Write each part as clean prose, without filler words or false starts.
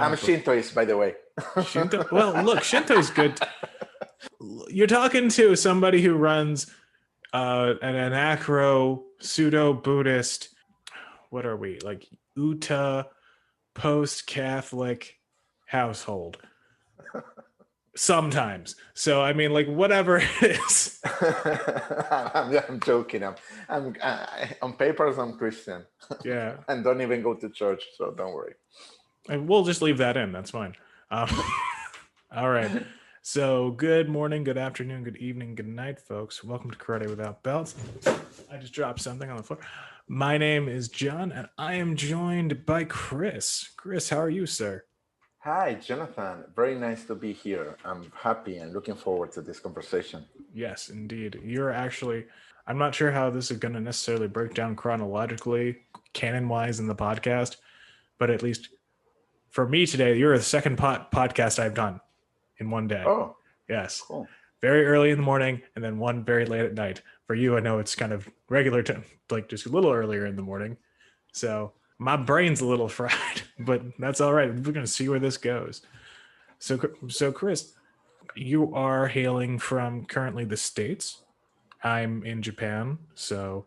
I'm Shintoist, by the way. Shinto? Well, look, Shinto's good. You're talking to somebody who runs an acro pseudo-Buddhist, what are we, like Utah post-Catholic household. Sometimes. So, I mean, like, whatever it is. I'm joking. I'm on papers, I'm Christian. Yeah. And don't even go to church, so don't worry. And we'll just leave that in. That's fine. All right. So, good morning, good afternoon, good evening, good night, folks. Welcome to Karate Without Belts. I just dropped something on the floor. My name is John, and I am joined by Chris. Chris, how are you, sir? Hi, Jonathan. Very nice to be here. I'm happy and looking forward to this conversation. Yes, indeed. You're actually, I'm not sure how this is going to necessarily break down chronologically, canon-wise in the podcast, but at least for me today, you're the second podcast I've done in one day. Oh, yes. Cool. Very early in the morning and then one very late at night. For you, I know it's kind of regular time, like just a little earlier in the morning. So my brain's a little fried, but that's all right. We're going to see where this goes. So Chris, you are hailing from currently the States. I'm in Japan. So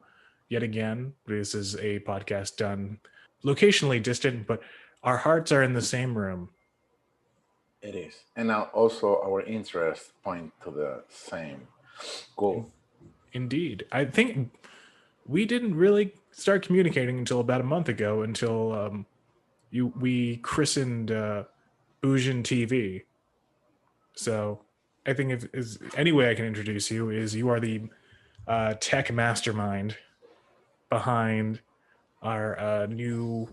yet again, this is a podcast done locationally distant, but our hearts are in the same room. It is. And now also our interests point to the same goal. Indeed. I think we didn't really start communicating until about a month ago, until we christened Bujin TV. So I think if is any way I can introduce you is you are the tech mastermind behind our new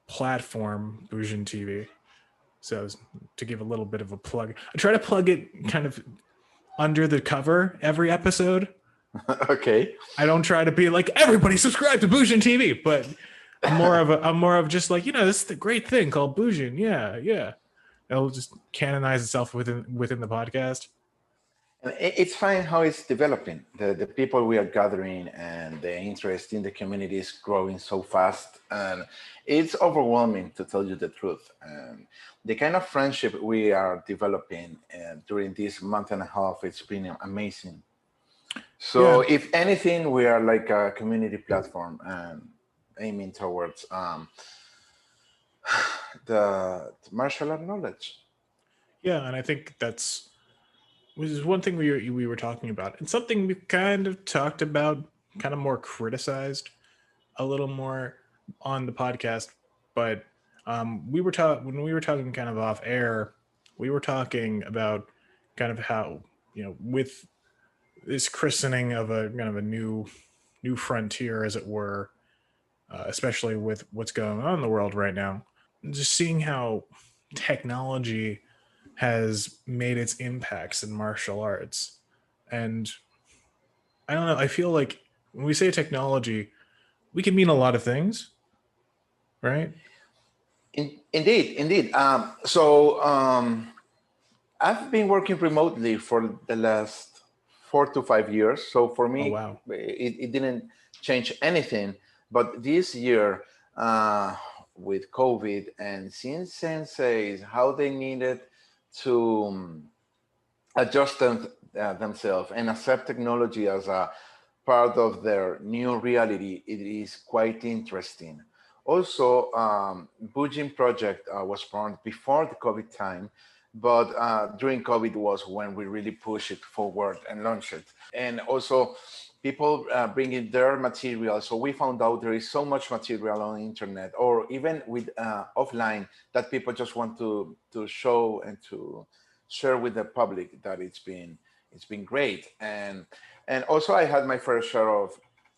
platform, Bujin TV. So to give a little bit of a plug, I try to plug it kind of under the cover every episode. Okay. I don't try to be like everybody subscribe to Bujin TV, but I'm more of just like, this is the great thing called Bujin. Yeah. It'll just canonize itself within the podcast. And it's fine how it's developing. The people we are gathering and the interest in the community is growing so fast. And it's overwhelming, to tell you the truth. And the kind of friendship we are developing during this month and a half, it's been amazing. So if anything, we are like a community platform and aiming towards the martial art knowledge. Yeah, and I think that's which is one thing we were talking about, and something we kind of talked about, kind of more criticized a little more on the podcast. But when we were talking kind of off air, we were talking about kind of how with this christening of a kind of a new frontier, as it were, especially with what's going on in the world right now, just seeing how technology has made its impacts in martial arts. And I don't know, I feel like when we say technology, we can mean a lot of things, right? Indeed. I've been working remotely for the last 4 to 5 years. So for me, Oh, wow. it didn't change anything. But this year, with COVID and seeing senseis, how they needed to adjust themselves and accept technology as a part of their new reality, it is quite interesting. Also, Bujin project was born before the COVID time, but during COVID was when we really pushed it forward and launched it. And also, people bringing their material. So we found out there is so much material on the internet, or even with offline, that people just want to show and to share with the public that it's been great. And also I had my fair share of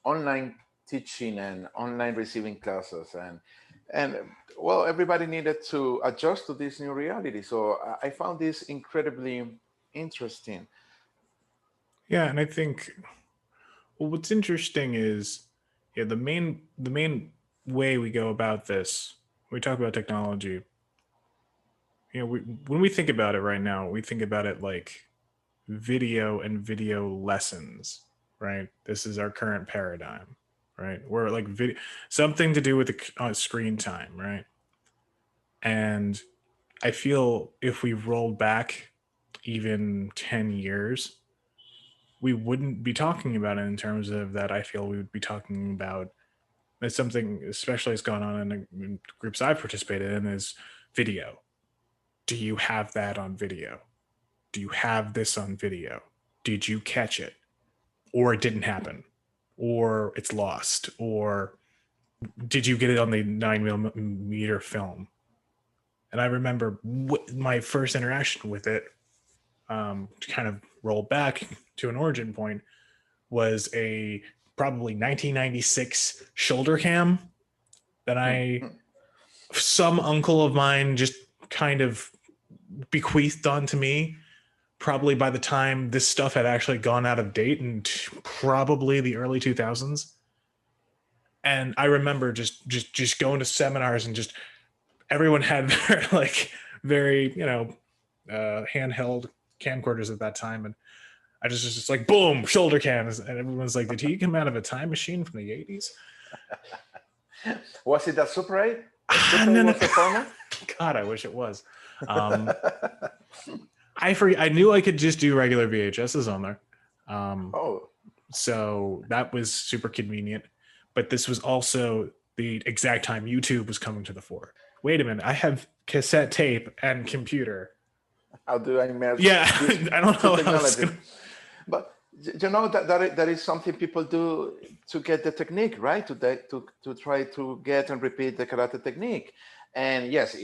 online teaching and online receiving classes, and well, everybody needed to adjust to this new reality. So I found this incredibly interesting. Yeah, and I think what's interesting is the main way we go about this, we talk about technology. When we think about it right now, we think about it like video and video lessons, right? This is our current paradigm, right? We're like something to do with the screen time, right? And I feel if we rolled back even 10 years, we wouldn't be talking about it in terms of that. I feel we would be talking about it's something, especially has gone on in groups I've participated in, is video. Do you have that on video? Do you have this on video? Did you catch it? Or it didn't happen? Or it's lost? Or did you get it on the 9mm film? And I remember my first interaction with it, to kind of roll back to an origin point, was a probably 1996 shoulder cam that some uncle of mine just kind of bequeathed onto me. Probably by the time this stuff had actually gone out of date in probably the early 2000s. And I remember just going to seminars and just everyone had their like very, handheld camcorders at that time. And I just like, boom, shoulder cams. And everyone's like, did he come out of a time machine from the 80s? Was it a Super 8? A Ah, Super 8 no, no. was the format? God, I wish it was. I knew I could just do regular VHSs on there. Oh, So that was super convenient. But this was also the exact time YouTube was coming to the fore. Wait a minute, I have cassette tape and computer. how do I merge Yeah, these I don't two know how it's technologies? gonna. But you know that is something people do to get the technique right, to try to get and repeat the karate technique. And yes,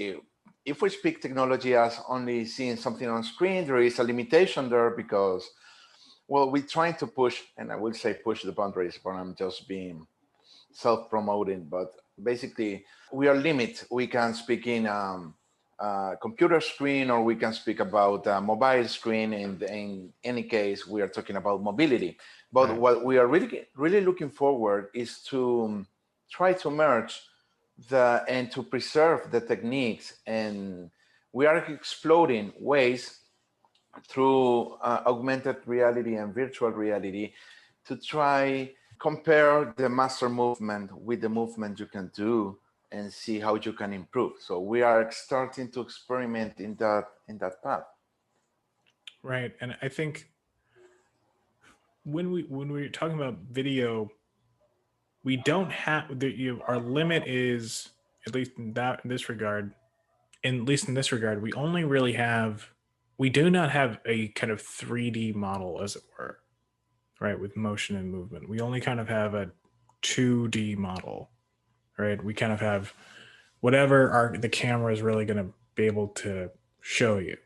if we speak technology as only seeing something on screen, there is a limitation there because, well, we're trying to push, and I will say push the boundaries, but I'm just being self-promoting. But basically, we are limit. We can speak in computer screen, or we can speak about mobile screen. And in any case, we are talking about mobility. But Right. what we are really looking forward is to try to merge and to preserve the techniques. And we are exploring ways through augmented reality and virtual reality to try compare the master movement with the movement you can do and see how you can improve. So we are starting to experiment in that path. Right, and I think when we're talking about video, we don't have our limit is, at least in this regard. At least in this regard, we do not have a kind of 3D model, as it were, right, with motion and movement. We only kind of have a 2D model, right? We kind of have whatever the camera is really going to be able to show you.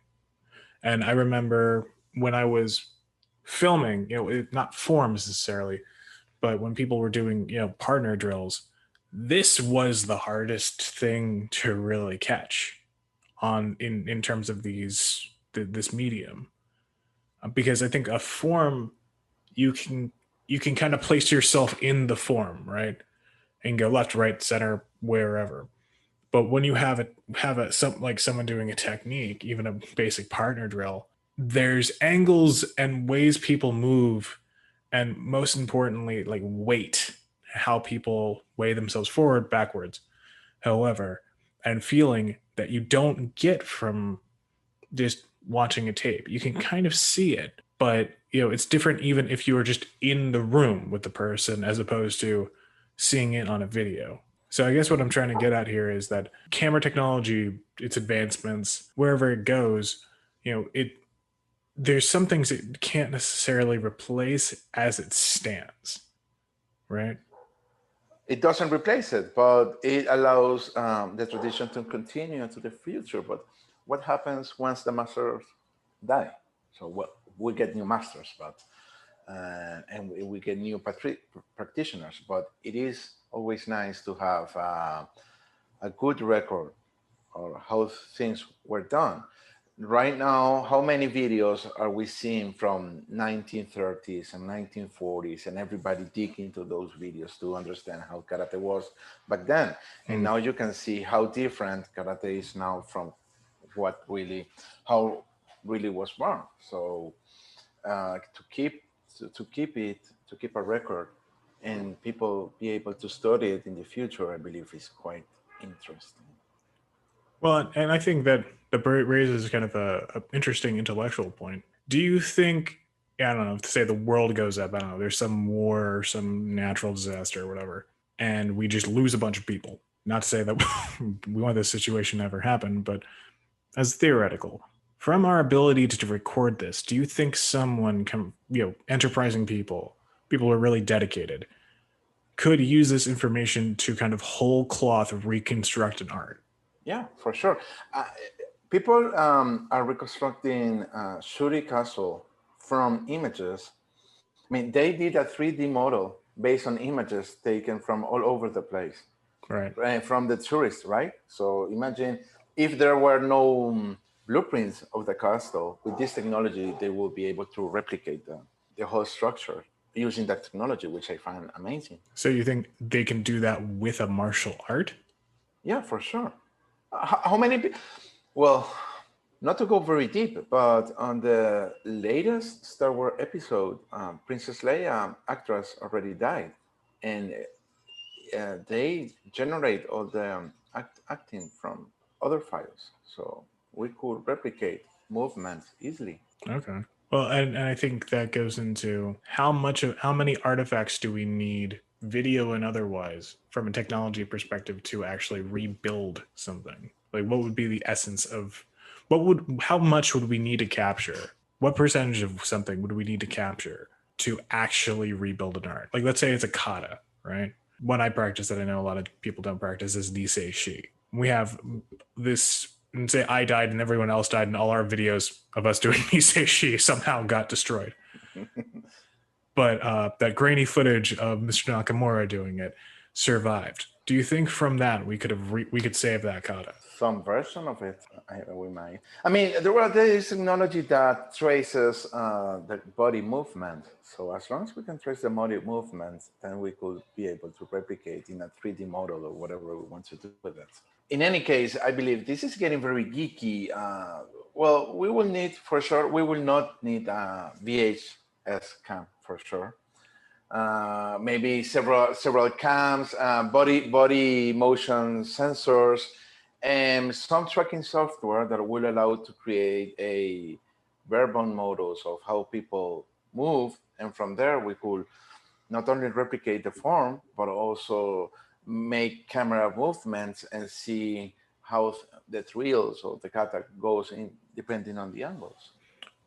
And I remember when I was filming, not forms necessarily, but when people were doing, partner drills, this was the hardest thing to really catch in terms of this medium. Because I think a form, you can you can kind of place yourself in the form, right, and go left, right, center, wherever. But when you like someone doing a technique, even a basic partner drill, there's angles and ways people move, and most importantly, like weight, how people weigh themselves forward, backwards, however, and feeling that you don't get from just watching a tape. You can kind of see it, but it's different even if you were just in the room with the person as opposed to seeing it on a video. So I guess what I'm trying to get at here is that camera technology, its advancements, wherever it goes, it there's some things it can't necessarily replace as it stands, right? It doesn't replace it, but it allows the tradition to continue into the future. But what happens once the masters die? So we get new masters, but and we get new practitioners. But it is always nice to have a good record or how things were done. Right now, how many videos are we seeing from 1930s and 1940s, and everybody dig into those videos to understand how karate was back then? And Mm. now you can see how different karate is now from how really was born. So to keep a record and people be able to study it in the future, I believe is quite interesting. Well, and I think that the raises kind of a interesting intellectual point. Do you think, yeah, I don't know, to say the world goes up, I don't know, there's some war or some natural disaster or whatever, and we just lose a bunch of people. Not to say that we want this situation to ever happen, but as theoretical. From our ability to record this, do you think someone can, enterprising people, people who are really dedicated, could use this information to kind of whole cloth reconstruct an art? Yeah, for sure. Uh, People are reconstructing Shuri Castle from images. I mean, they did a 3D model based on images taken from all over the place, Right. from the tourists, right? So imagine if there were no blueprints of the castle, with this technology, they will be able to replicate the whole structure using that technology, which I find amazing. So you think they can do that with a martial art? Yeah, for sure. How many? Well, not to go very deep, but on the latest Star Wars episode, Princess Leia actress already died, and they generate all the acting from other files, so we could replicate movements easily. Okay. Well, and I think that goes into how many artifacts do we need, video and otherwise, from a technology perspective to actually rebuild something? Like, what would be the essence of how much would we need to capture? What percentage of something would we need to capture to actually rebuild an art? Like, let's say it's a kata, right? When I practice that, I know a lot of people don't practice is ni say shi. We have this, and say I died and everyone else died, and all our videos of us doing me say she somehow got destroyed. But that grainy footage of Mr. Nakamura doing it survived. Do you think from that we could save that kata? Some version of it, we might. I mean, there is technology that traces the body movement. So as long as we can trace the body movement, then we could be able to replicate in a 3D model or whatever we want to do with it. In any case, I believe this is getting very geeky. Well, we will need for sure. We will not need a VHS cam for sure. Maybe several cams, body motion sensors, and some tracking software that will allow to create a bare bone models of how people move, and from there we could not only replicate the form but also make camera movements and see how the thrills of the kata goes in depending on the angles.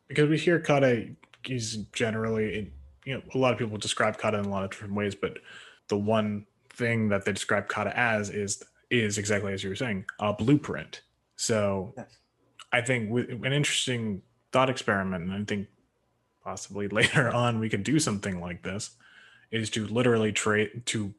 Because we hear kata is generally, a lot of people describe kata in a lot of different ways, but the one thing that they describe kata as is exactly as you were saying, a blueprint. So Yes. I think with an interesting thought experiment, and I think possibly later on we could do something like this, is to literally to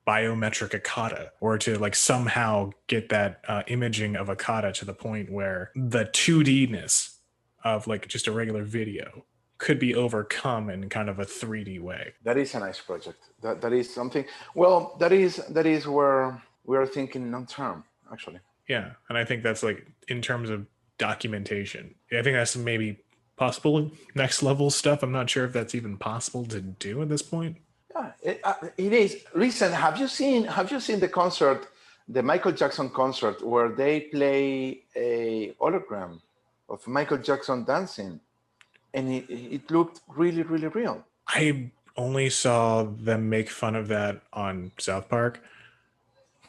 biometric a kata, or to like somehow get that imaging of a kata to the point where the 2D-ness of like just a regular video could be overcome in kind of a 3D way. That is a nice project. That is something. Well, that is where we are thinking long term, actually. Yeah, and I think that's like in terms of documentation. I think that's maybe possible next level stuff. I'm not sure if that's even possible to do at this point. Yeah, it is. Listen, have you seen the concert, the Michael Jackson concert, where they play a hologram of Michael Jackson dancing, and it looked really really real. I only saw them make fun of that on South Park.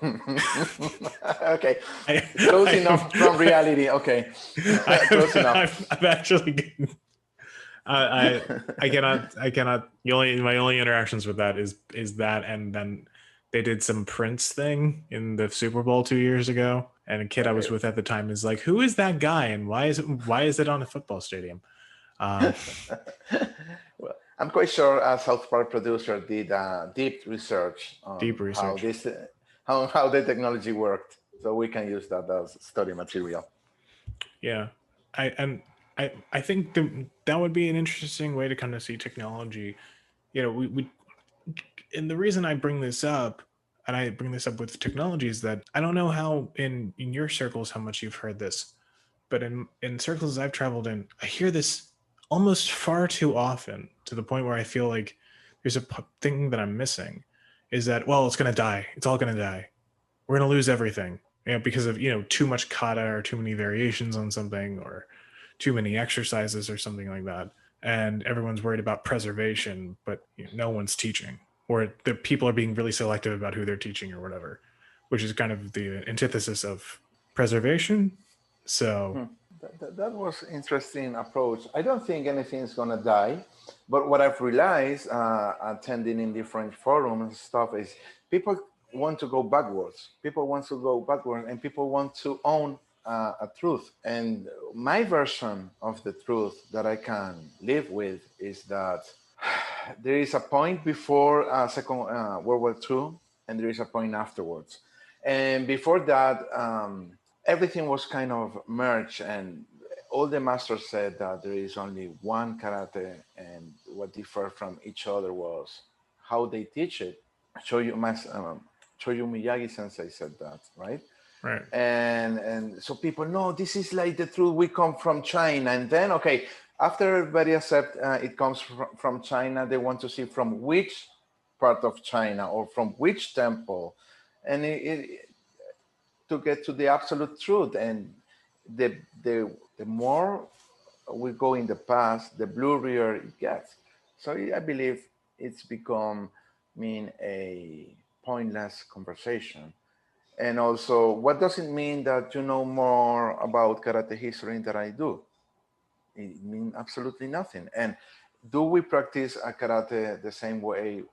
Okay, I, close I enough from reality. Okay, close enough. I've actually I cannot the only my only interactions with that is that, and then they did some Prince thing in the Super Bowl 2 years ago, and a kid I was Okay. with at the time is like, who is that guy and why is it on a football stadium? Um, Well, I'm quite sure a South Park producer did deep research Deep on how research. this how the technology worked, so we can use that as study material. Yeah, I think that would be an interesting way to kind of see technology. We and the reason I bring this up, and I bring this up with technology, is that I don't know how in your circles how much you've heard this, but in circles I've traveled in, I hear this almost far too often, to the point where I feel like there's a thing that I'm missing, is that, well, it's gonna die, it's all gonna die, we're gonna lose everything, because of too much kata or too many variations on something or too many exercises or something like that, and everyone's worried about preservation, but no one's teaching, or the people are being really selective about who they're teaching or whatever, which is kind of the antithesis of preservation. So That was interesting approach. I don't think anything's gonna die, but what I've realized attending in different forums and stuff is people want to go backwards. People want to go backward, and people want to own a truth. And my version of the truth that I can live with is that there is a point before Second World War II, and there is a point afterwards. And before that, everything was kind of merged, and all the masters said that there is only one karate, and what differed from each other was how they teach it. Shoyu Miyagi Sensei said that, right? right. And so people know this is like the truth. We come from China, and then okay, after everybody accept it comes from China, they want to see from which part of China or from which temple, and to get to the absolute truth. And the more we go in the past, the blurrier it gets. So I believe it's become a pointless conversation. And also, what does it mean that you know more about karate history than I do? It means absolutely nothing. And do we practice a karate the same way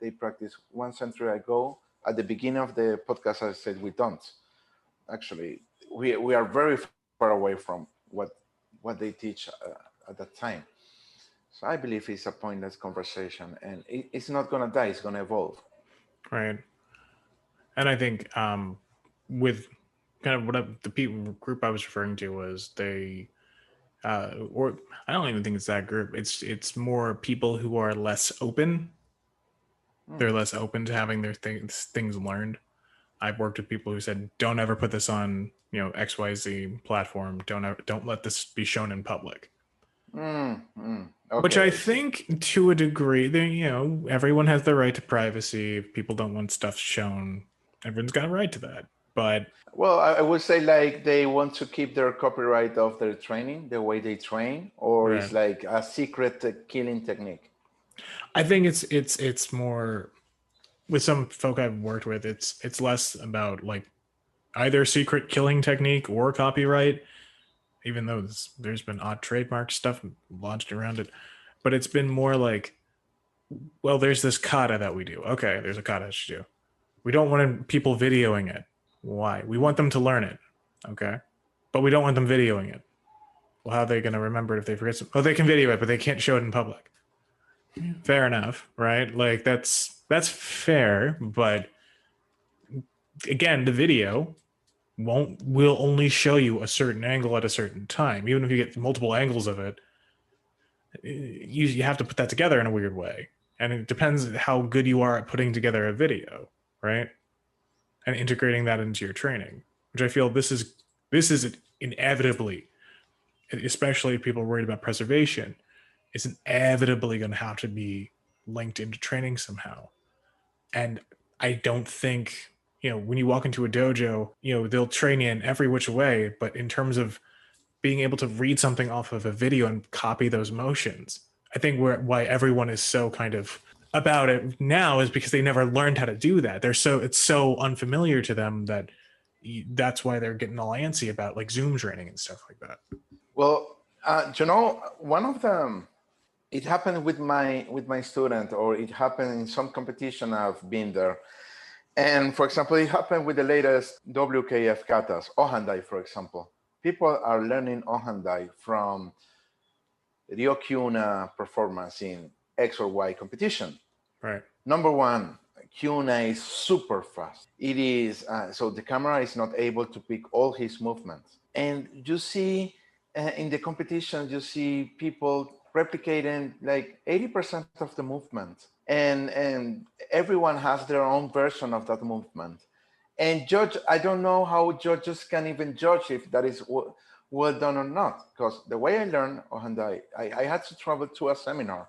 they practiced 1 century ago? At the beginning of the podcast, I said we don't. Actually, we are very far away from what they teach at that time. So I believe it's a pointless conversation, and it's not gonna die. It's gonna evolve. Right. And I think with kind of the people group I was referring to was they or I don't even think it's that group. It's more people who are less open. They're less open to having their things learned. I've worked with people who said, "Don't ever put this on XYZ platform. Don't let this be shown in public." Which Okay, I I see. think, to a degree, everyone has the right to privacy. If people don't want stuff shown, everyone's got a right to that. But Well, I would say like they want to keep their copyright of their training, the way they train, or it's right, like a secret killing technique. I think it's more with some folk I've worked with. It's less about like either secret killing technique or copyright, even though there's been odd trademark stuff launched around it. But it's been more like, well, there's this kata that we do. Okay, there's a kata to do. We don't want people videoing it. Why? We want them to learn it. Okay. But we don't want them videoing it. Well, how are they going to remember it if they forget some? Oh, they can video it, but they can't show it in public. Fair enough, right? Like that's fair, but again, the video will only show you a certain angle at a certain time. Even if you get multiple angles of it, you have to put that together in a weird way. And it depends how good you are at putting together a video, right? And integrating that into your training, which I feel this is inevitably, especially if people are worried about preservation, is inevitably going to have to be linked into training somehow. And I don't think, when you walk into a dojo, they'll train you in every which way, but in terms of being able to read something off of a video and copy those motions, I think why everyone is so kind of about it now is because they never learned how to do that. It's so unfamiliar to them that that's why they're getting all antsy about like Zoom training and stuff like that. Well, one of them, it happened with my student, or it happened in some competition. I've been there, and for example, it happened with the latest WKF katas, Ohandai, for example. People are learning Ohandai from Ryokyuna performance in X or Y competition. Right. Number one, Kyuna is super fast. It is so the camera is not able to pick all his movements, and you see in the competition you see people replicating like 80% of the movement, and everyone has their own version of that movement. And judge, I don't know how judges can even judge if that is well done or not, because the way I learned Ohandai, I had to travel to a seminar,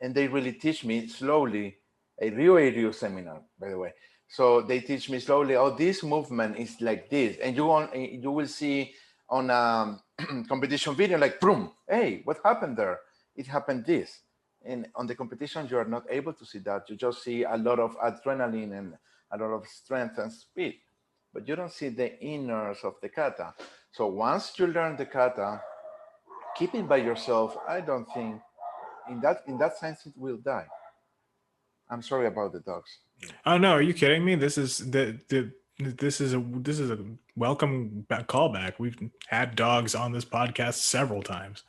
and they really teach me slowly, a Ryu seminar, by the way. So they teach me slowly. Oh, this movement is like this, and you will see on competition video like boom. Hey, what happened there? It happened this. And on the competition, you are not able to see that. You just see a lot of adrenaline and a lot of strength and speed, but you don't see the inners of the kata. So once you learn the kata, keep it by yourself. I don't think in that sense it will die. I'm sorry about the dogs. Oh no, are you kidding me? This is a welcome callback. We've had dogs on this podcast several times.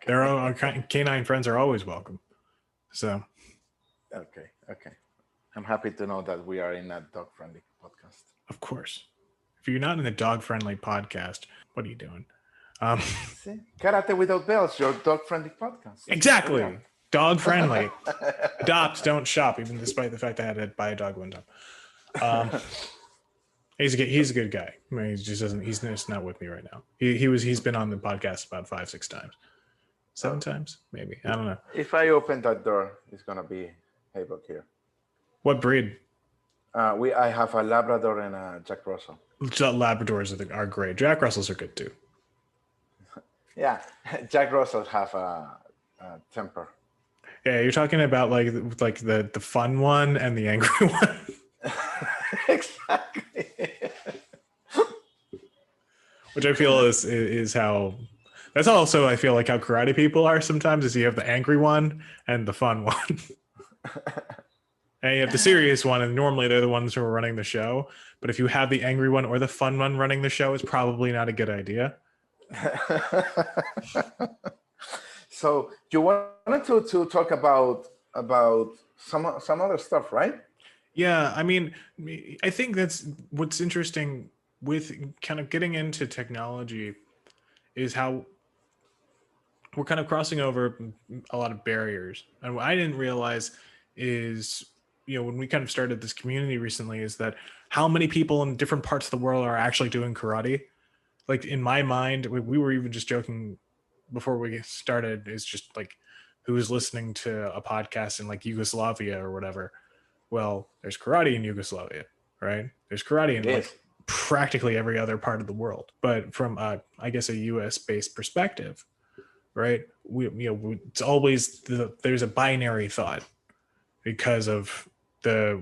Their our canine friends are always welcome. So Okay, okay. I'm happy to know that we are in a dog friendly podcast. of course, if you're not in the dog friendly podcast, what are you doing? Um, See, Karate Without Bells, your dog friendly podcast. There we exactly, dog friendly. Adopt, don't shop. Even despite the fact I had to buy a dog one time. Um, he's a good guy. I mean, he just doesn't. He's just not with me right now. He's been on the podcast about 5-6 times, 7 times maybe. I don't know. If I open that door, it's gonna be havoc here. What breed? I have a Labrador and a Jack Russell. Labradors are great. Jack Russells are good too. Yeah, Jack Russell have a temper. Yeah, you're talking about like the fun one and the angry one. Exactly. Which I feel is how that's also I feel like how karate people are sometimes is you have the angry one and the fun one. And you have the serious one, and normally they're the ones who are running the show. But if you have the angry one or the fun one running the show, it's probably not a good idea. So you wanted to talk about some other stuff, right? Yeah, I mean, I think that's what's interesting with kind of getting into technology is how we're kind of crossing over a lot of barriers. And what I didn't realize is, when we kind of started this community recently, is that how many people in different parts of the world are actually doing karate. Like in my mind, we were even just joking before we started, is just like who was listening to a podcast in like Yugoslavia or whatever. Well, there's karate in Yugoslavia, right? There's karate in like Yes. practically every other part of the world. But from I guess a US based perspective, right? It's always there's a binary thought because of the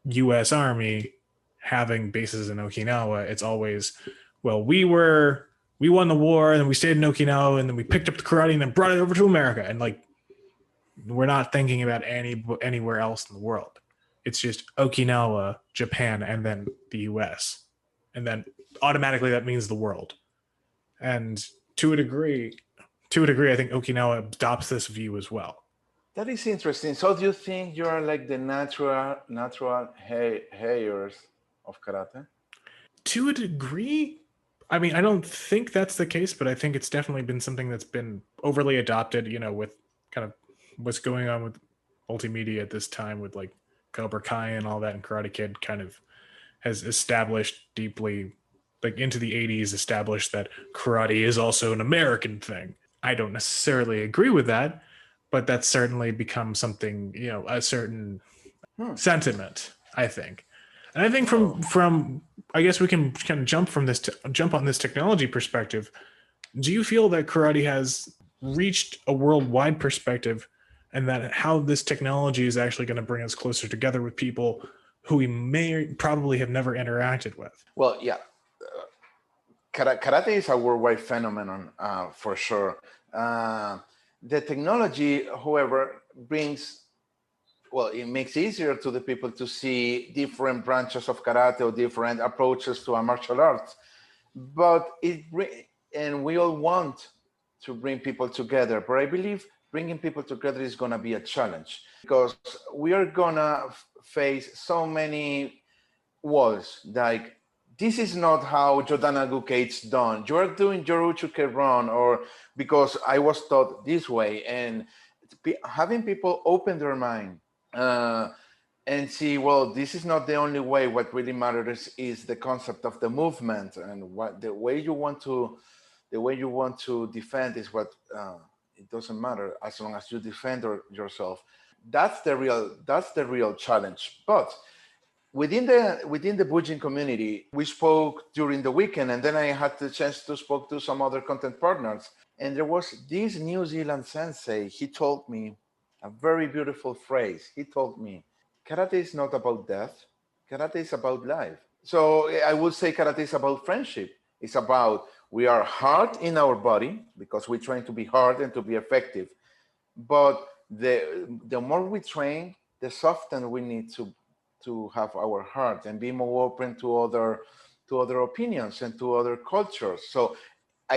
US Army having bases in Okinawa. It's always, well, we won the war and then we stayed in Okinawa and then we picked up the karate and then brought it over to America. And like, we're not thinking about anywhere else in the world. It's just Okinawa, Japan, and then the US. And then automatically that means the world. And to a degree, I think Okinawa adopts this view as well. That is interesting. So do you think you are like the natural heirs of karate? To a degree, I mean, I don't think that's the case, but I think it's definitely been something that's been overly adopted, with kind of what's going on with multimedia at this time with like Cobra Kai and all that, and Karate Kid kind of has established deeply, like into the 80s, established that karate is also an American thing. I don't necessarily agree with that, but that's certainly become something, a certain sentiment, I think. And I think from I guess we can kind of jump on this technology perspective. Do you feel that karate has reached a worldwide perspective, and that how this technology is actually going to bring us closer together with people who we may probably have never interacted with? Well, yeah, karate is a worldwide phenomenon for sure. The technology, however, brings, well, it makes easier to the people to see different branches of karate or different approaches to a martial arts. But and we all want to bring people together. But I believe bringing people together is going to be a challenge because we are going to face so many walls. Like, this is not how Jodanaguke is done. You're doing Yoruchuke wrong, or because I was taught this way. And having people open their mind and see, well, this is not the only way. What really matters is the concept of the movement, and what the way you want to defend is what it doesn't matter as long as you defend yourself. That's the real challenge. But within the Bujin community, we spoke during the weekend, and then I had the chance to spoke to some other content partners. And there was this New Zealand sensei. He told me a very beautiful phrase. He told me, "Karate is not about death. Karate is about life." So I would say karate is about friendship. It's about we are hard in our body because we're trying to be hard and to be effective. But the more we train, the softer we need to have our heart and be more open to other opinions and to other cultures. So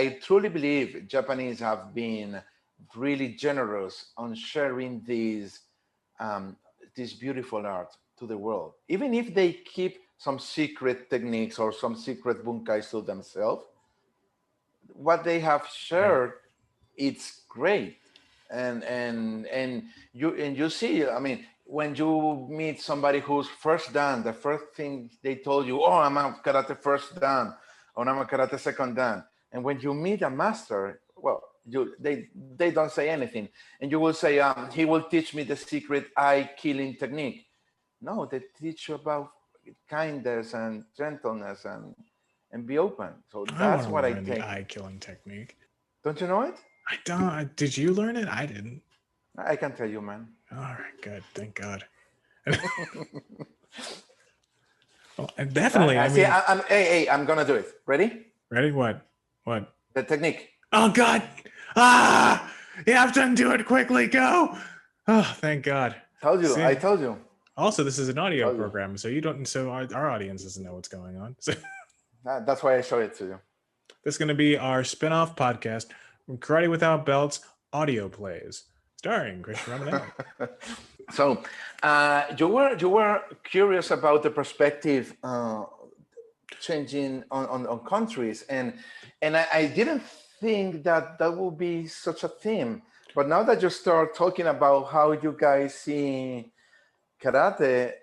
I truly believe Japanese have been really generous on sharing um, this beautiful art to the world. Even if they keep some secret techniques or some secret bunkais to themselves, what they have Right. shared, it's great. And you see, I mean, when you meet somebody who's first dan, the first thing they told you, oh, I'm a karate first dan, or I'm a karate second dan. And when you meet a master, well, they don't say anything, and you will say, he will teach me the secret eye killing technique. No, they teach you about kindness and gentleness and be open. So I want that's to what I learn the take. eye killing technique. Don't you know it? I don't. Did you learn it? I didn't. I can tell you, man. All right, good. Thank God. Well, and definitely. I I see. mean, Hey, I'm gonna do it. Ready? ready? What? What? The technique. Oh God! Ah! You have to undo it quickly. Go! Oh, thank God. Told you. I See. told you. Also, this is an audio Told you. program, so you don't. So our audience doesn't know what's going on. So That's why I show it to you. this is going to be our spin-off podcast, Karate Without Belts audio plays, starring Christian Romanelli. So, you were curious about the perspective changing on countries, and I didn't think that that would be such a theme. But now that you start talking about how you guys see karate,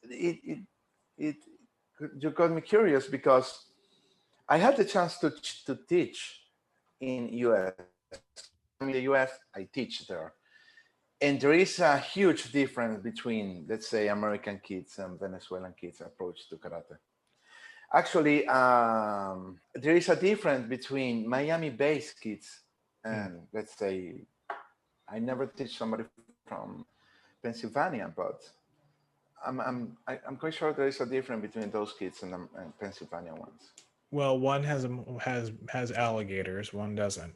it it you got me curious because I had the chance to teach in US. When I'm in the US, I teach there. And there is a huge difference between, let's say, American kids and Venezuelan kids' approach to karate. Actually, there is a difference between Miami-based kids Hmm. and, let's say, I never teach somebody from Pennsylvania, but I'm quite sure there is a difference between those kids and Pennsylvania ones. Well, one has alligators, one doesn't.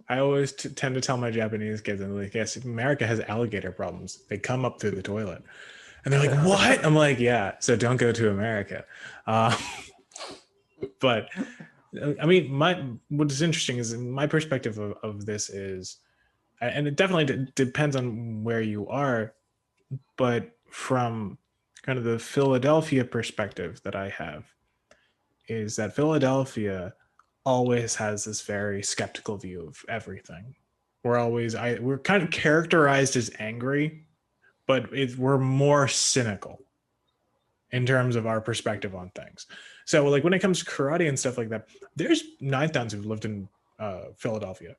I always tend to tell my Japanese kids, and like, yes, America has alligator problems. They come up through the toilet, and they're like, "What?" I'm like, "Yeah." So don't go to America. Uh, but I mean, what is interesting is my perspective of this is, and it definitely depends on where you are, but from kind of the Philadelphia perspective that I have, is that Philadelphia always has this very skeptical view of everything. We're kind of characterized as angry, but we're more cynical in terms of our perspective on things. So like when it comes to karate and stuff like that, there's 9,000 who've lived in Philadelphia,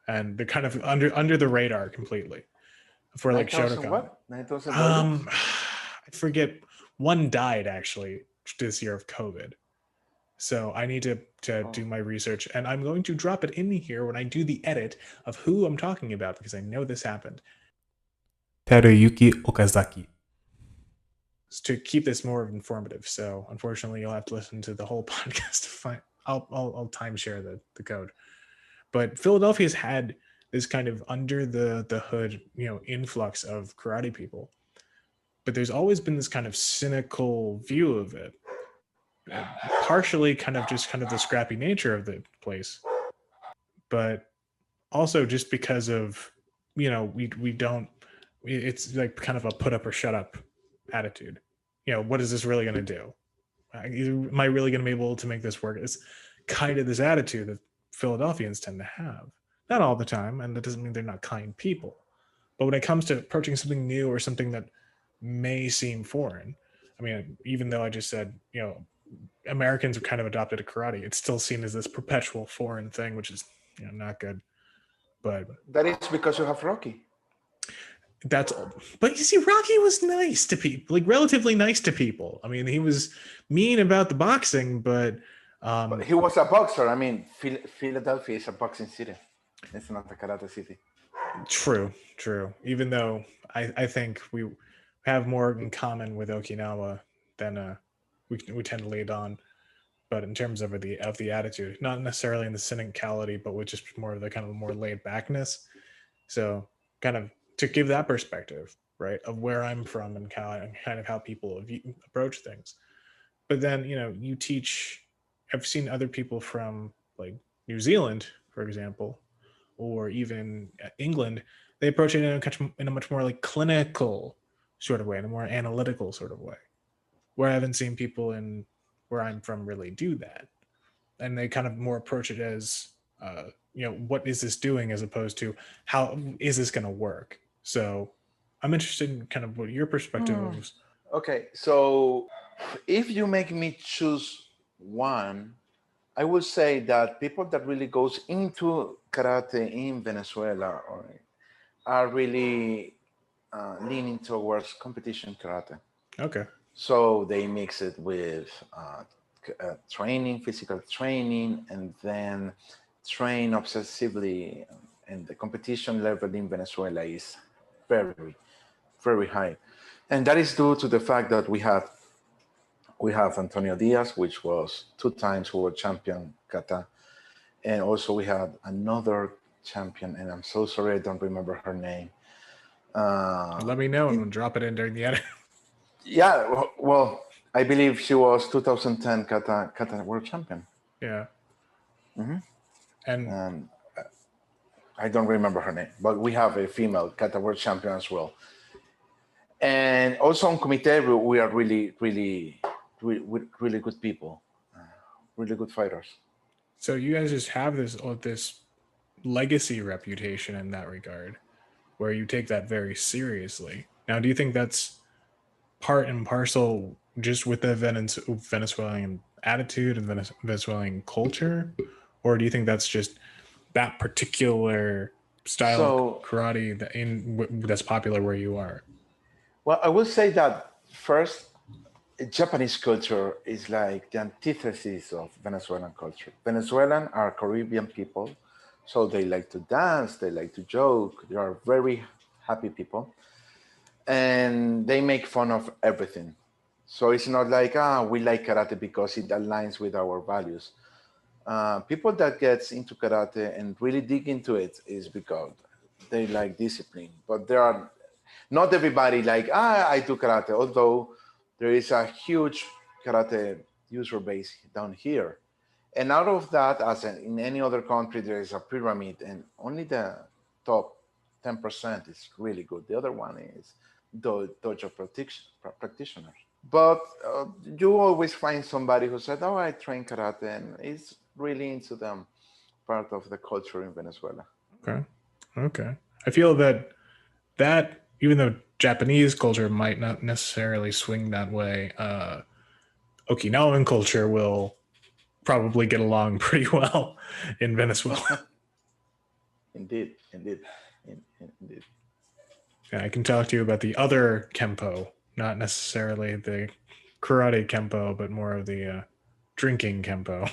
and they're kind of under the radar completely for like 9,000 Shotokan. what? 9,000 doilies? I forget. One died actually this year of COVID. So I need to Oh, do my research, and I'm going to drop it in here when I do the edit of who I'm talking about because I know this happened. Teruyuki Okazaki. To keep this more informative. So unfortunately, you'll have to listen to the whole podcast to find. I'll timeshare the code. But Philadelphia's had this kind of under the hood, influx of karate people. But there's always been this kind of cynical view of it, partially kind of the scrappy nature of the place, but also just because of we don't it's like kind of a put up or shut up attitude. What is this really going to do? Am I really going to be able to make this work? It's kind of this attitude that Philadelphians tend to have. Not all the time, and that doesn't mean they're not kind people. But when it comes to approaching something new or something that may seem foreign, I mean, even though I just said, Americans have kind of adopted a karate, it's still seen as this perpetual foreign thing, which is not good. But that is because you have Rocky. That's all. But you see, Rocky was nice to people, like relatively nice to people. I mean, he was mean about the boxing, but But um, he was a boxer. I mean, Philadelphia is a boxing city. It's not a karate city. true, true. Even though I think we have more in common with Okinawa than we tend to lead on. But in terms of the attitude, not necessarily in the cynicality, but with just more of the kind of more laid backness. So kind of to give that perspective, right, of where I'm from and kind of how people approach things. But then you teach. I've seen other people from like New Zealand, for example, or even England. They approach it in a much more like clinical sort of way, in a more analytical sort of way. Where I haven't seen people in where I'm from really do that, and they kind of more approach it as what is this doing as opposed to how is this going to work. So I'm interested in kind of what your perspective was. Okay, so if you make me choose one, I would say that people that really goes into karate in Venezuela are really leaning towards competition karate. Okay. So they mix it with training, physical training, and then train obsessively. And the competition level in Venezuela is very, very high. And that is due to the fact that we have Antonio Diaz, which was 2 times world champion kata, and also we had another champion, and I'm so sorry I don't remember her name. Uh, Let me know and in, we'll drop it in during the edit. yeah, well, I believe she was 2010 kata world champion. Yeah. And Um, I don't remember her name, but we have a female kata world champion as well. And also on Comité, we are really good people, really good fighters. so you guys just have this legacy reputation in that regard where you take that very seriously. Now, do you think that's part and parcel just with the Venezuelan attitude and Venezuelan culture, or do you think that's just that particular style of So, karate that's popular where you are? well, I will say that first, Japanese culture is like the antithesis of Venezuelan culture. Venezuelan are Caribbean people, so they like to dance, they like to joke, they are very happy people, and they make fun of everything. So it's not like we like karate because it aligns with our values. People that gets into karate and really dig into it is because they like discipline. But there are not everybody like I do karate. Although there is a huge karate user base down here, and out of that, as in any other country, there is a pyramid, and only the top 10% is really good. The other one is dojo practitioners. But you always find somebody who said, "Oh, I train karate," and is really into them, part of the culture in Venezuela. Okay, okay. I feel that even though Japanese culture might not necessarily swing that way, Okinawan culture will probably get along pretty well in Venezuela. Indeed, indeed, indeed. I can talk to you about the other kempo, not necessarily the karate kempo, but more of the drinking kempo.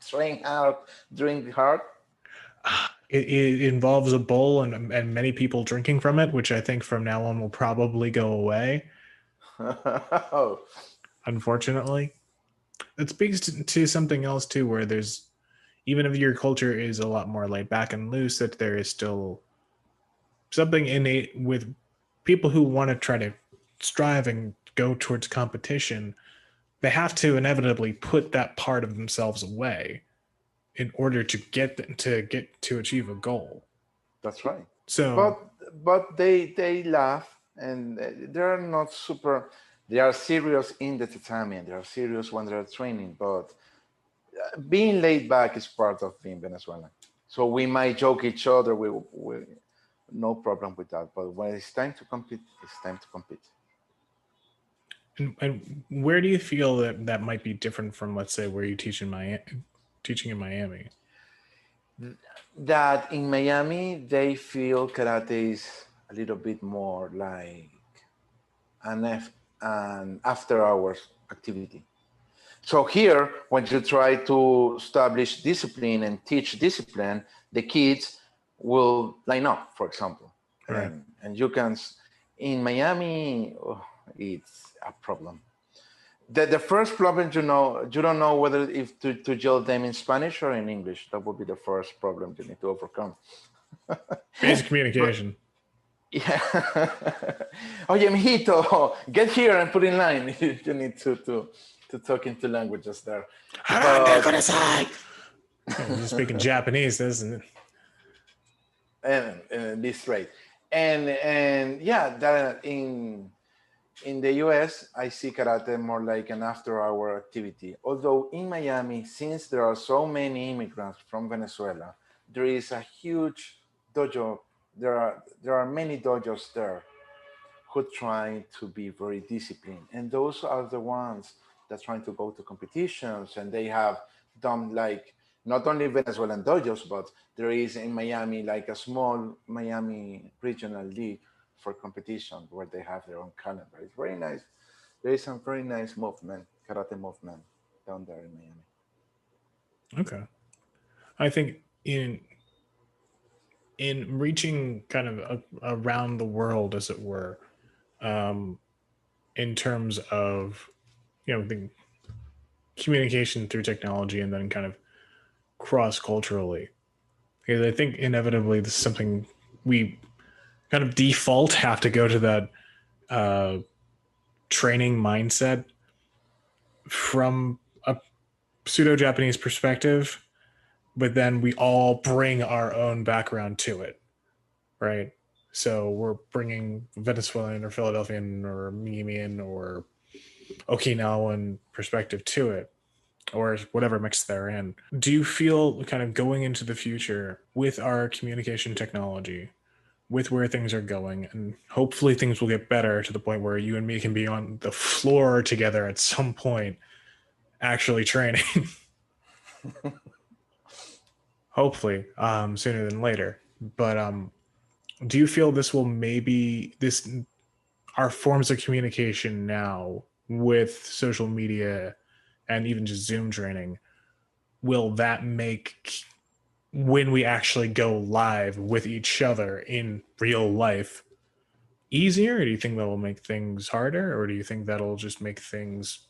Train hard, drink hard. It involves a bowl and many people drinking from it, which I think from now on will probably go away. Oh, Unfortunately, it speaks to something else too, where there's even if your culture is a lot more laid back and loose, that there is still something innate with people who want to try to strive and go towards competition. They have to inevitably put that part of themselves away in order to achieve a goal. that's right. So But they laugh and they are not super. They are serious in the tatami and they are serious when they are training. But being laid back is part of being Venezuelan. So we might joke each other. We no problem with that. But when it's time to compete, it's time to compete. and where do you feel that might be different from, let's say, where you teaching in Miami? That in Miami they feel karate is a little bit more like an after hours activity. So here, when you try to establish discipline and teach discipline, the kids will line up, for example, Right. and you can. In Miami, oh, it's a problem. The first problem, you don't know whether if to yell them in Spanish or in English. That would be the first problem you need to overcome. Basic But communication. yeah. Oye, mijito, get here and put in line. You need to talk into languages there. But Yeah, you're speaking Japanese, isn't it? and be straight. And yeah, that in the US, I see karate more like an after hour activity. Although in Miami, since there are so many immigrants from Venezuela, there is a huge dojo. There are many dojos there who try to be very disciplined. And those are the ones that trying to go to competitions, and they have done like not only Venezuelan dojos, but there is in Miami like a small Miami regional league for competition where they have their own calendar. It's very nice. There is some very nice movement, karate movement down there in Miami. Okay. I think in reaching kind of around the world, as it were, um, in terms of the communication through technology and then kind of cross culturally, because I think inevitably this is something we kind of default have to go to that uh, training mindset from a pseudo Japanese perspective, but then we all bring our own background to it, right? So we're bringing Venezuelan or Philadelphian or Miamian or Okinawan perspective to it, or whatever mix they're in. Do you feel kind of going into the future with our communication technology, with where things are going, and hopefully things will get better to the point where you and me can be on the floor together at some point, actually training? Hopefully, sooner than later. But do you feel this will maybe this our forms of communication now with social media and even just Zoom training, will that make when we actually go live with each other in real life easier? Or do you think that will make things harder? Or do you think that'll just make things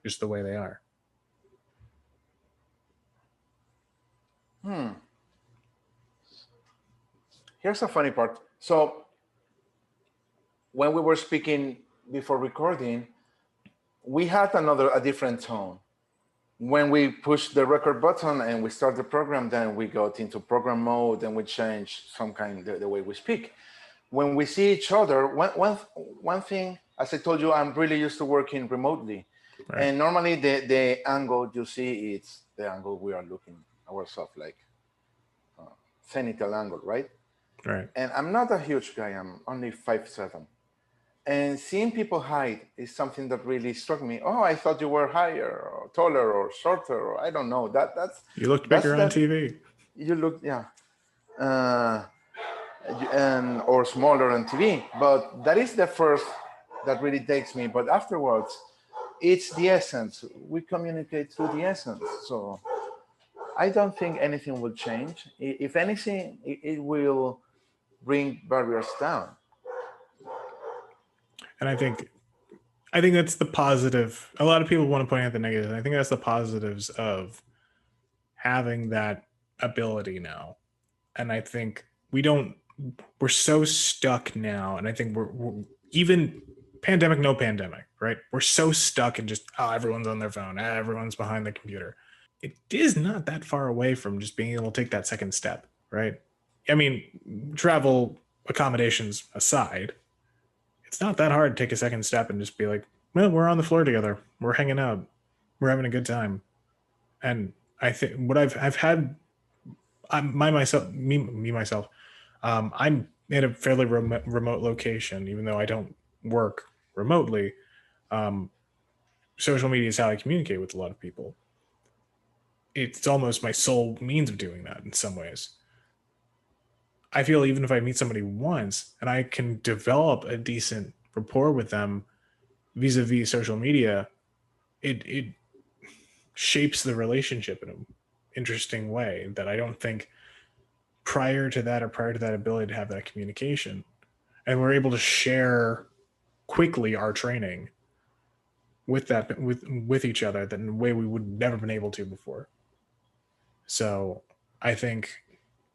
just the way they are? Hmm. Here's a funny part. So when we were speaking before recording, we had a different tone. When we push the record button and we start the program, then we got into program mode and we change some kind the way we speak. When we see each other, one thing, as I told you, I'm really used to working remotely. Right. And normally the angle you see, it's the angle we are looking ourselves like zenithal angle, right? Right. And I'm not a huge guy, I'm only 5'7". And seeing people hide is something that really struck me. Oh, I thought you were higher or taller or shorter, or I don't know. You looked That's bigger on that TV. you look, yeah, uh, and or smaller on TV. But that is the first that really takes me. But afterwards, it's the essence. We communicate through the essence. So I don't think anything will change. If anything, it will bring barriers down. And I think that's the positive. A lot of people want to point out the negatives. I think that's the positives of having that ability now. And I think we don't we're so stuck now, and I think we're even pandemic, no pandemic, right? We're so stuck in just, oh, everyone's on their phone, everyone's behind the computer. It is not that far away from just being able to take that second step, right? I mean, travel accommodations aside, it's not that hard to take a second step and just be like, well, we're on the floor together, we're hanging out, we're having a good time. And I think what I've had, my myself, me myself, I'm in a fairly remote location, even though I don't work remotely. Um, Social media is how I communicate with a lot of people. It's almost my sole means of doing that in some ways. I feel even if I meet somebody once and I can develop a decent rapport with them vis-a-vis social media, it shapes the relationship in an interesting way that I don't think prior to that, or prior to that ability to have that communication, and we're able to share quickly our training with that with each other that in a way we would never been able to before. So I think,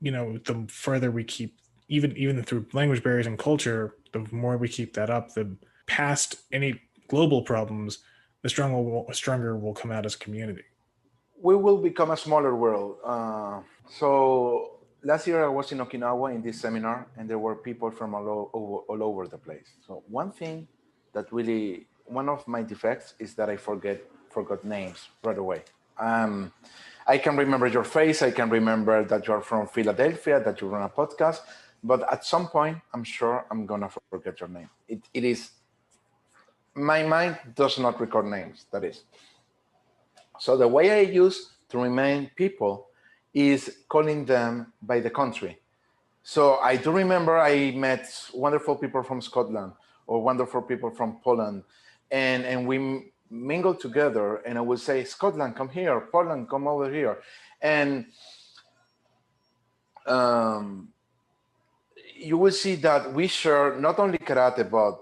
the further we keep, even through language barriers and culture, the more we keep that up, the past any global problems, the stronger will come out as a community. We will become a smaller world. So last year I was in Okinawa in this seminar, and there were people from all over the place. So one thing that really, one of my defects is that I forgot names right away. Um, I can remember your face. I can remember that you're from Philadelphia, that you run a podcast. But at some point, I'm sure I'm gonna forget your name. It is my mind does not record names. That is. So the way I use to remain people is calling them by the country. So I do remember I met wonderful people from Scotland or wonderful people from Poland, and we mingled together. And I would say, Scotland, come here. Poland, come over here. And um, you will see that we share not only karate, but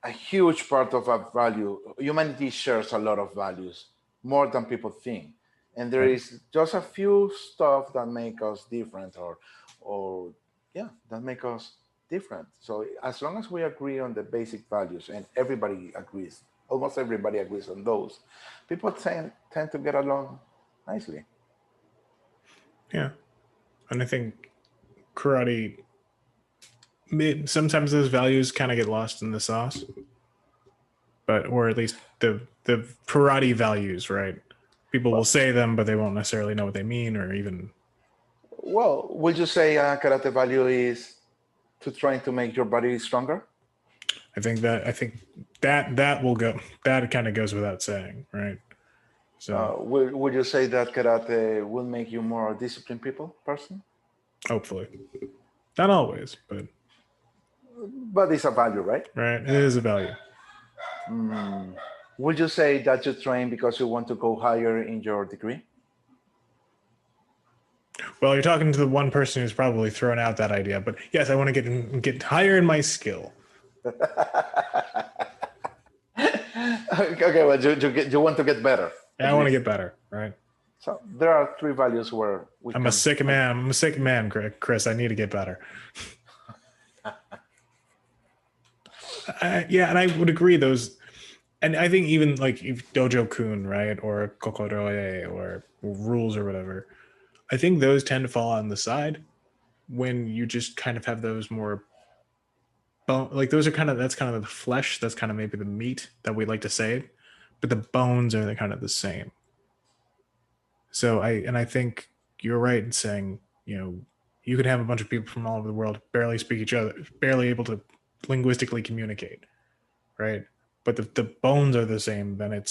a huge part of our value. Humanity shares a lot of values, more than people think. And there Right. is just a few stuff that make us different, or yeah, that make us different. So as long as we agree on the basic values, and everybody agrees, almost everybody agrees on those, people tend to get along nicely. Yeah. And I think karate, sometimes those values kind of get lost in the sauce, but or at least the karate values, right? People will Well, say them, but they won't necessarily know what they mean, or even. well, would you say karate value is to trying to make your body stronger? I think that will go. That kind of goes without saying, right? So Would you say that karate will make you more disciplined people person? hopefully, not always, but But it's a value, right? right, it is a value. Would you say that you train because you want to go higher in your degree? Well, you're talking to the one person who's probably thrown out that idea, but yes, I want to get higher in my skill. Okay, well, you want to get better Yeah, at I want to least. get better, right? So there are three values where we I'm a can sick like. man. I'm a sick man, Chris. I need to get better. Yeah, and I would agree those, and I think even like if Dojo Kun, right, or Kokoroe, or rules or whatever, I think those tend to fall on the side when you just kind of have those more like those are that's kind of the flesh, that's kind of maybe the meat that we like to say, but the bones are the kind of the same. So I think you're right in saying, you could have a bunch of people from all over the world barely speak each other, barely able to linguistically communicate, right? But the bones are the same, then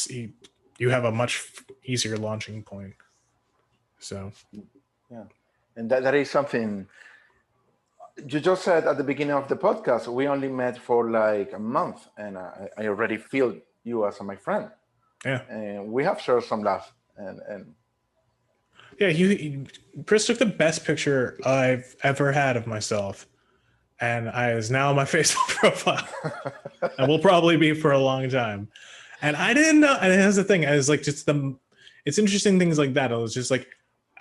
you have a much easier launching point. So Yeah, and that is something you just said at the beginning of the podcast. We only met for like a month, and I already feel you as my friend, yeah, and we have shared some laugh, and yeah. Chris took the best picture I've ever had of myself, and I is now my Facebook profile, and will probably be for a long time. And I didn't know. And that's the thing. I was like, it's interesting things like that. I was just like,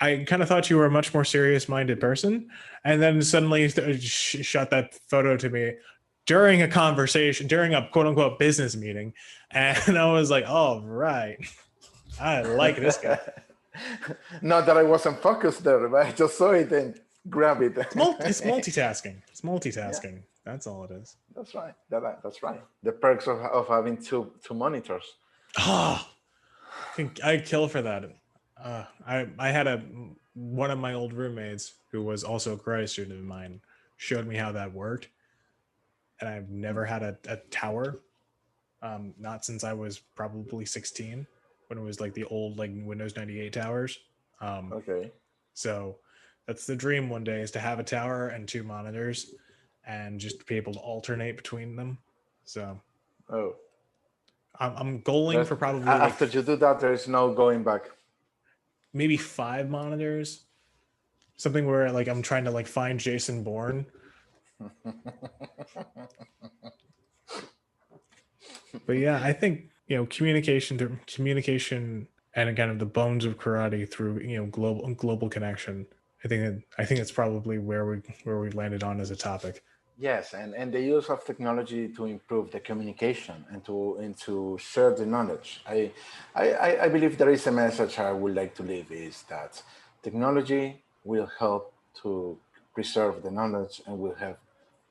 I kind of thought you were a much more serious-minded person, and then suddenly shot that photo to me during a conversation, during a quote unquote business meeting, and I was like, "All right, I like this guy." not that I wasn't focused there, but I just saw it and grab it. It's multitasking. It's Yeah, multitasking. That's all it is. that's right. That's right. The perks of having two monitors. Oh, I'd kill for that. I had one of my old roommates who was also a karate student of mine showed me how that worked, and I've never had a tower. Not since I was probably 16, when it was like the old like Windows 98 towers. Um, Okay. so That's the dream one day, is to have a tower and two monitors and just be able to alternate between them. So Oh, I'm goaling that for probably like after you do that, there is no going back. maybe 5 monitors. Something where like I'm trying to like find Jason Bourne. But yeah, I think communication and kind of the bones of karate through global connection. I think it's probably where we landed on as a topic. Yes, and the use of technology to improve the communication and to share the knowledge. I believe there is a message I would like to leave is that technology will help to preserve the knowledge and will help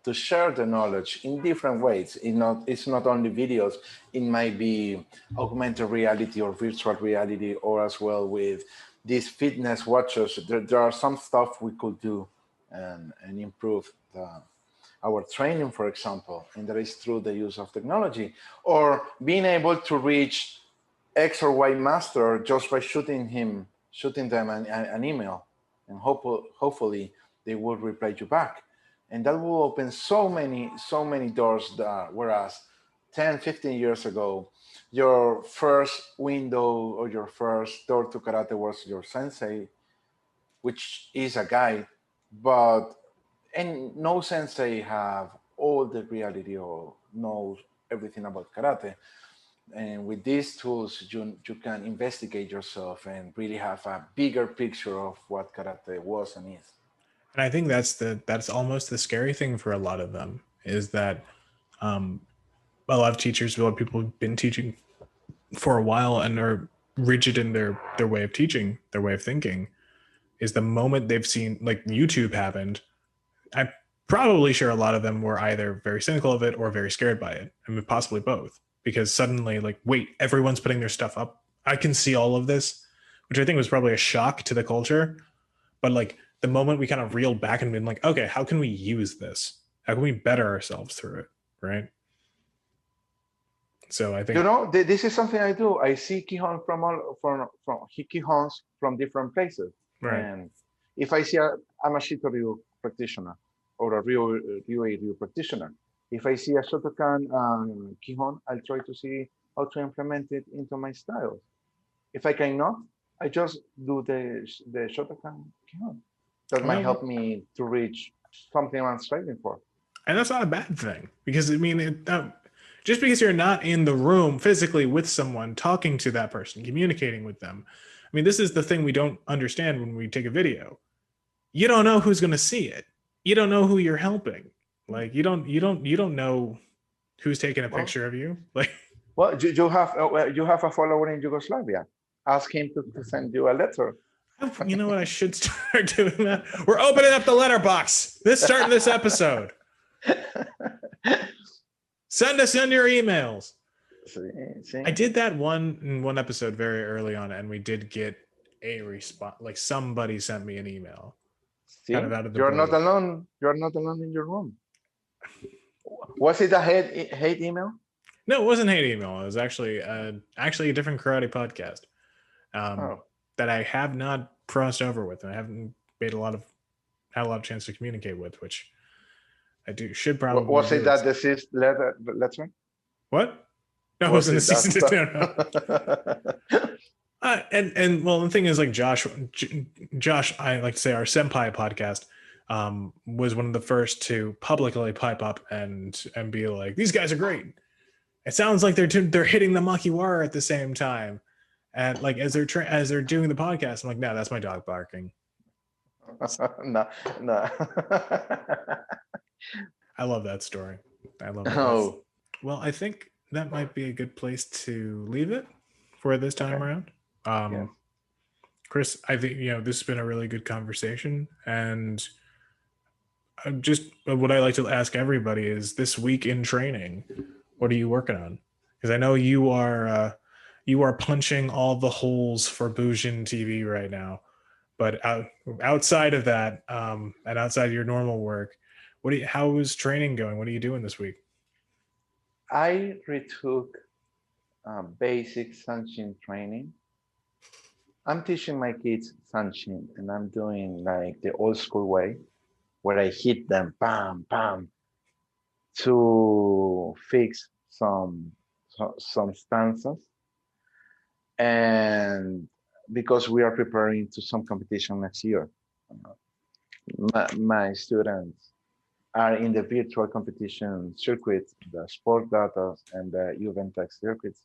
to share the knowledge in different ways. It's not only videos. It might be augmented reality or virtual reality, or as well with these fitness watches. There are some stuff we could do and improve our training, for example, and that is through the use of technology, or being able to reach X or Y master just by shooting them an email, and hopefully they will reply you back, and that will open so many doors. That whereas 10, 15 years ago, your first window or your first door to karate was your sensei, which is a guide, but and no sensei have all the reality or knows everything about karate. And with these tools, you can investigate yourself and really have a bigger picture of what karate was and is. And I think that's almost the scary thing for a lot of them, is that um, a lot of teachers, a lot of people have been teaching for a while and are rigid in their way of teaching, their way of thinking. Is the moment they've seen like YouTube happened, I'm probably sure a lot of them were either very cynical of it or very scared by it. I mean, possibly both, because suddenly, like, wait, everyone's putting their stuff up. I can see all of this, which I think was probably a shock to the culture. But like the moment we kind of reeled back and been like, okay, how can we use this? How can we better ourselves through it? Right. So I think, This is something I do. I see kihon from kihons from different places, right. and if I see I'm a Shito Ryu practitioner or a Ryu practitioner, if I see a Shotokan kihon, I'll try to see how to implement it into my styles. If I cannot, I just do the Shotokan kihon. That You might know what? help me to reach something I'm striving for. And that's not a bad thing, because I mean, just because you're not in the room physically with someone, talking to that person, communicating with them. I mean, this is the thing we don't understand when we take a video. You don't know who's going to see it. You don't know who you're helping. Like you don't know who's taking a Well, picture of you. Like, you have a follower in Yugoslavia. Ask him to send you a letter. you know what? I should start doing that. We're opening up the letterbox. Starting this episode. Send us in your emails. See? I did that in one episode very early on, and we did get a response. Like somebody sent me an email, kind See? of out of the You're not blue. alone. You're not alone in your room. Was it a hate email? No, it wasn't hate email. It was actually a different karate podcast um, Oh. that I have not crossed over with, and I haven't made had a lot of chance to communicate with, which I should probably Was it do. that deceased letter? What? No, it Was wasn't the it that? season to no, no. And well, the thing is, like Josh, I like to say our senpai podcast was one of the first to publicly pipe up and be like, these guys are great. It sounds like they're hitting the makiwara at the same time, and like as they're doing the podcast, I'm like, no, that's my dog barking. No, no. I love that story. I love it. Oh, Well, I think that might be a good place to leave it for this time okay. around. Yes. Chris, I think this has been a really good conversation, and just what I like to ask everybody is, this week in training, what are you working on? Because I know you are punching all the holes for Bujin TV right now, but outside of that, and outside of your normal work, how is training going? What are you doing this week? I retook basic Sanshin training, I'm teaching my kids Sanshin, and I'm doing like the old school way, where I hit them, bam, bam, to fix some stanzas, and because we are preparing to some competition next year, my students are in the virtual competition circuit, the sport data and the Juventus circuits.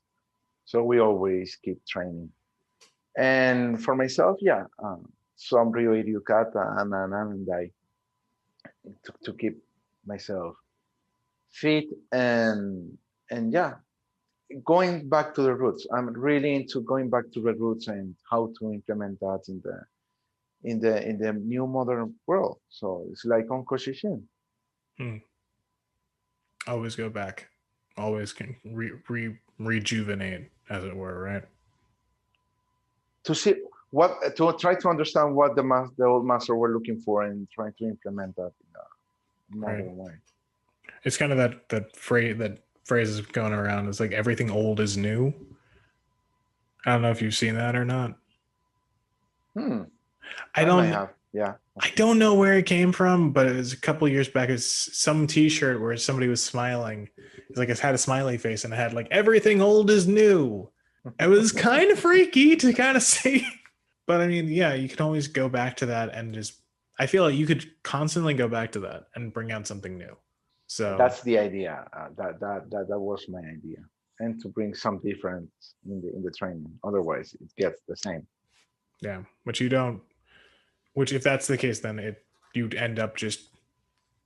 So we always keep training. And for myself, yeah, some Ryo Kata and I to keep myself fit and yeah, going back to the roots. I'm really into going back to the roots and how to implement that in the new modern world. So it's like on Koshishin. Hmm. Always go back. Always can rejuvenate, as it were, right? To see what to try to understand what the old master were looking for and trying to implement that in a Right. modern way. It's kind of that phrase is going around. It's like everything old is new. I don't know if you've seen that or not. Hmm. I I might don't have. Yeah. I don't know where it came from, but it was a couple years back. It's some T-shirt where somebody was smiling. It's like it had a smiley face and it had like everything old is new. It was kind of freaky to kind of see, but I mean, yeah, you can always go back to that and just. I feel like you could constantly go back to that and bring out something new. So That's the idea. That was my idea, and to bring some difference in the training. Otherwise, it gets the same. yeah, which you don't. Which if that's the case, then you'd end up just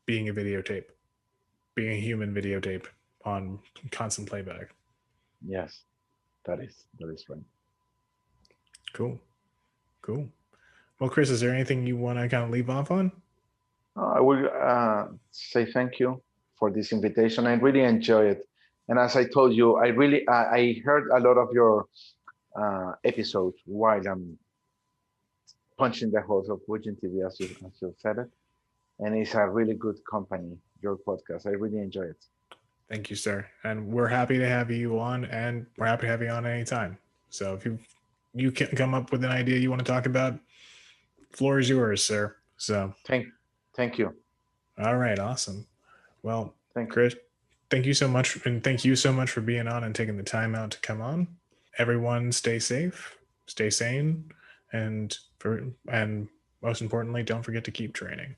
being a videotape, being a human videotape on constant playback. Yes, that is right. Cool. Cool. Well, Chris, is there anything you want to kind of leave off on? I will say thank you for this invitation. I really enjoy it, and as I told you, I heard a lot of your episodes while I'm punching the holes of Virgin TV, as you said it, and it's a really good company. Your podcast, I really enjoy it. Thank you, sir. And we're happy to have you on, and we're happy to have you on anytime. So if you can come up with an idea you want to talk about, floor is yours, sir. So Thank you, all right, awesome. Well, thank you. Chris, thank you so much, and thank you so much for being on and taking the time out to come on. Everyone, stay safe, stay sane, and most importantly, don't forget to keep training.